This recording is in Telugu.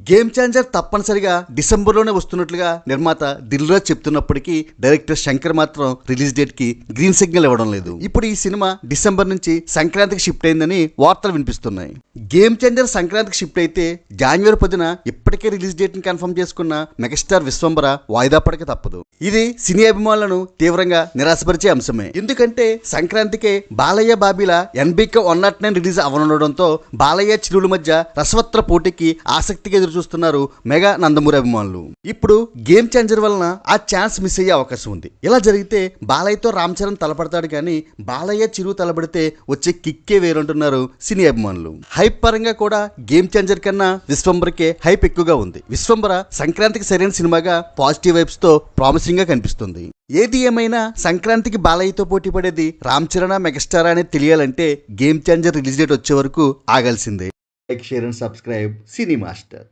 గేమ్ ఛేంజర్ తప్పనిసరిగా డిసెంబర్లోనే వస్తున్నట్లుగా నిర్మాత దిల్ రాజు చెప్తున్నప్పటికీ డైరెక్టర్ శంకర్ మాత్రం రిలీజ్ డేట్ కి గ్రీన్ సిగ్నల్ ఇవ్వడం లేదు. ఇప్పుడు ఈ సినిమా డిసెంబర్ నుంచి సంక్రాంతికి షిఫ్ట్ అయిందని వార్తలు వినిపిస్తున్నాయి. గేమ్ ఛేంజర్ సంక్రాంతికి షిఫ్ట్ అయితే జనవరి 10న ఇప్పటికే రిలీజ్ డేట్ ని కన్ఫర్మ్ చేసుకున్న మెగాస్టార్ విశ్వంబర వాయిదా పడక తప్పదు. ఇది సినీ అభిమానులను తీవ్రంగా నిరాశపరిచే అంశమే. ఎందుకంటే సంక్రాంతికే బాలయ్య బాబీల ఎన్బిక 109 రిలీజ్ అవనుండడంతో బాలయ్య చిరుల మధ్య రసవత్ర పోటీకి ఆసక్తిగా ఎదురు చూస్తున్నారు మెగా నందమూరి అభిమానులు. ఇప్పుడు గేమ్ ఛేంజర్ వలన ఆ ఛాన్స్ మిస్ అయ్యే అవకాశం ఉంది. ఇలా జరిగితే బాలయ్యతో రామ్ చరణ్ తలపడతాడు కానీ బాలయ్య చిరు తలపడితే వచ్చే కిక్కే వేరంటున్నారు సినీ అభిమానులు. హైప్ పరంగా కూడా గేమ్ ఛేంజర్ కన్నా విశ్వంబరకే హైప్ ఎక్కువగా ఉంది. విశ్వంబర సంక్రాంతికి సరైన సినిమాగా పాజిటివ్ వైబ్స్ తో ప్రామిసింగ్ గా కనిపిస్తుంది. ఏది ఏమైనా సంక్రాంతికి బాలయ్యతో పోటీ పడేది రామ్ చరణ్ మెగాస్టార్ అనేది తెలియాలంటే గేమ్ ఛేంజర్ రిలీజ్ డేట్ వచ్చే వరకు ఆగాల్సిందే. Like, share and subscribe cine master.